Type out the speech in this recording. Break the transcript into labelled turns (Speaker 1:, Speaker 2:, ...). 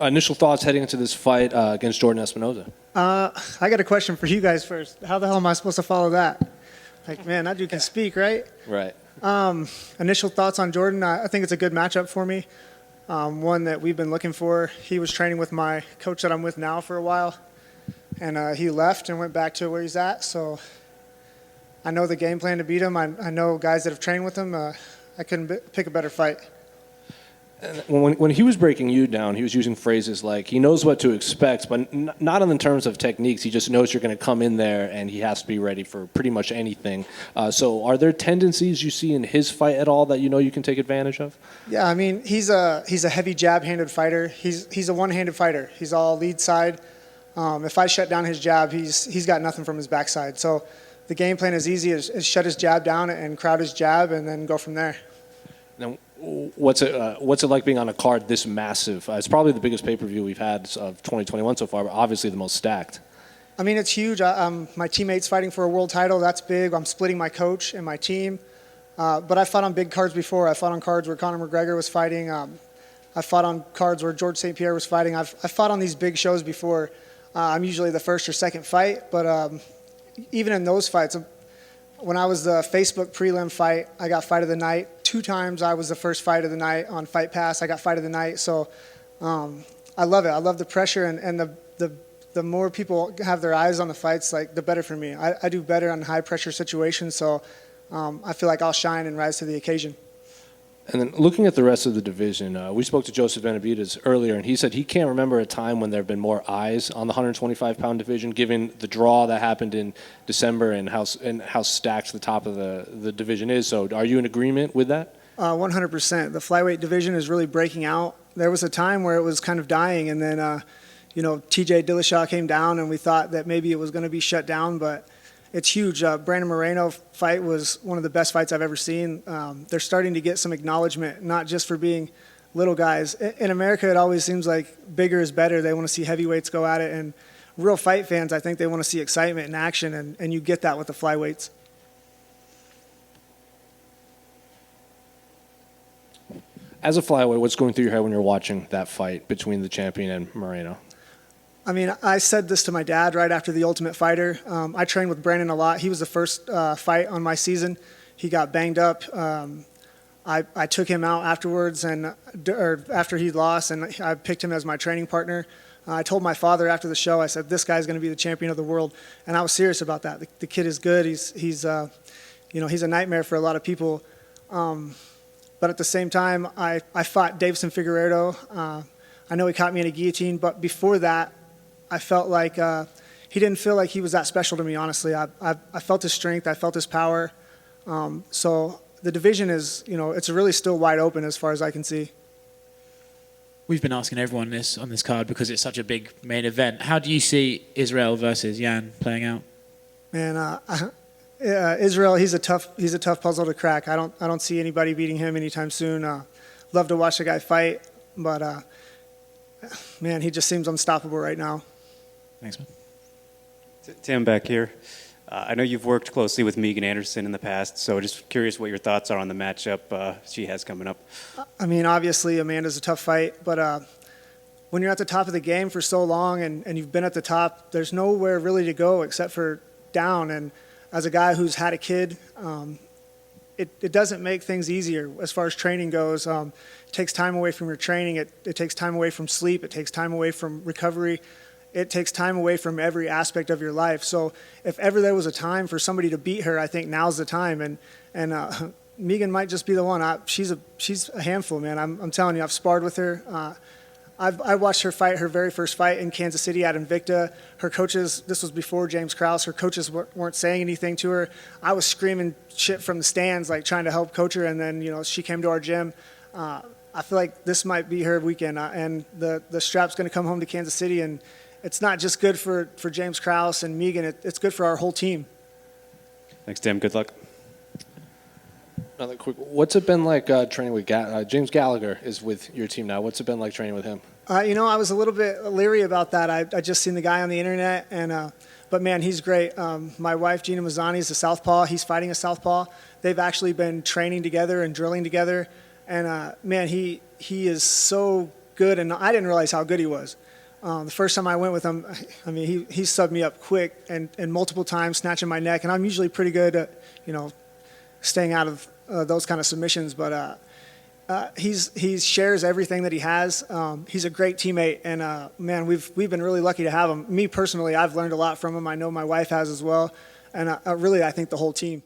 Speaker 1: Initial thoughts heading into this fight against Jordan Espinosa?
Speaker 2: I got a question for you guys first. How the hell am I supposed to follow that? Like, man, that dude can speak, right?
Speaker 1: Right.
Speaker 2: Initial thoughts on Jordan. I think it's a good matchup for me. One that we've been looking for. He was training with my coach that I'm with now for a while, and he left and went back to where he's at. So I know the game plan to beat him. I know guys that have trained with him. I couldn't pick a better fight.
Speaker 1: When he was breaking you down, he was using phrases like he knows what to expect, but not in terms of techniques. He just knows you're going to come in there, and he has to be ready for pretty much anything. So are there tendencies you see in his fight at all that you know you can take advantage of?
Speaker 2: Yeah, I mean, he's a heavy jab-handed fighter. He's a one-handed fighter. He's all lead side. If I shut down his jab, he's got nothing from his backside. So the game plan is easy: is shut his jab down and crowd his jab, and then go from there.
Speaker 1: Now, what's it like being on a card this massive? It's probably the biggest pay-per-view we've had of 2021 so far, but obviously the most stacked.
Speaker 2: I mean, it's huge. My teammate's fighting for a world title. That's big. I'm splitting my coach and my team. But I fought on big cards before. I fought on cards where Conor McGregor was fighting. I fought on cards where George St. Pierre was fighting. I fought on these big shows before. I'm usually the first or second fight, but even in those fights, when I was the Facebook prelim fight, I got fight of the night. 2 times I was the first fight of the night on Fight Pass. I got fight of the night. So I love it. I love the pressure, and the more people have their eyes on the fights, like the better for me. I do better on high pressure situations, so I feel like I'll shine and rise to the occasion.
Speaker 1: And then looking at the rest of the division, we spoke to Joseph Benavidez earlier, and he said he can't remember a time when there have been more eyes on the 125-pound division, given the draw that happened in December and how stacked the top of the division is. So are you in agreement with that?
Speaker 2: 100%. The flyweight division is really breaking out. There was a time where it was kind of dying, and then TJ Dillashaw came down, and we thought that maybe it was going to be shut down, but it's huge. Brandon Moreno fight was one of the best fights I've ever seen. They're starting to get some acknowledgement, not just for being little guys. In America, it always seems like bigger is better. They want to see heavyweights go at it. And real fight fans, I think they want to see excitement and action, and you get that with the flyweights.
Speaker 1: As a flyweight, what's going through your head when you're watching that fight between the champion and Moreno?
Speaker 2: I mean, I said this to my dad right after The Ultimate Fighter. I trained with Brandon a lot. He was the first fight on my season. He got banged up. I took him out afterwards, or after he lost, and I picked him as my training partner. I told my father after the show, I said, this guy's going to be the champion of the world, and I was serious about that. The kid is good. He's a nightmare for a lot of people. But at the same time, I fought Davison Figueiredo. I know he caught me in a guillotine, but before that, I felt like he didn't feel like he was that special to me, honestly. I felt his strength. I felt his power. So the division is, it's really still wide open as far as I can see.
Speaker 3: We've been asking everyone this on this card because it's such a big main event. How do you see Israel versus Jan playing out?
Speaker 2: Man, Israel, he's a tough puzzle to crack. I don't see anybody beating him anytime soon. Love to watch the guy fight, but man, he just seems unstoppable right now.
Speaker 3: Thanks, man.
Speaker 4: Tim, back here. I know you've worked closely with Megan Anderson in the past, so just curious what your thoughts are on the matchup she has coming up.
Speaker 2: I mean, obviously, Amanda's a tough fight, but when you're at the top of the game for so long and you've been at the top, there's nowhere really to go except for down. And as a guy who's had a kid, it doesn't make things easier as far as training goes. It takes time away from your training. It takes time away from sleep. It takes time away from recovery. It takes time away from every aspect of your life. So if ever there was a time for somebody to beat her, I think now's the time. And Megan might just be the one. She's a handful, man. I'm telling you, I've sparred with her. I watched her fight her very first fight in Kansas City at Invicta. Her coaches, this was before James Krause, her coaches weren't saying anything to her. I was screaming shit from the stands, like trying to help coach her, and then she came to our gym. I feel like this might be her weekend, and the strap's going to come home to Kansas City, and it's not just good for James Krause and Megan, it's good for our whole team.
Speaker 4: Thanks, Tim. Good luck.
Speaker 1: Another quick, what's it been like training with James Gallagher is with your team now? What's it been like training with him?
Speaker 2: I was a little bit leery about that. I just seen the guy on the internet, but man, he's great. My wife, Gina Mazzani, is a southpaw. He's fighting a southpaw. They've actually been training together and drilling together. And man, he is so good, and I didn't realize how good he was. The first time I went with him, I mean, he subbed me up quick and multiple times, snatching my neck, and I'm usually pretty good at, staying out of those kind of submissions, but he shares everything that he has. He's a great teammate, and man, we've been really lucky to have him. Me personally, I've learned a lot from him. I know my wife has as well, and really, I think the whole team.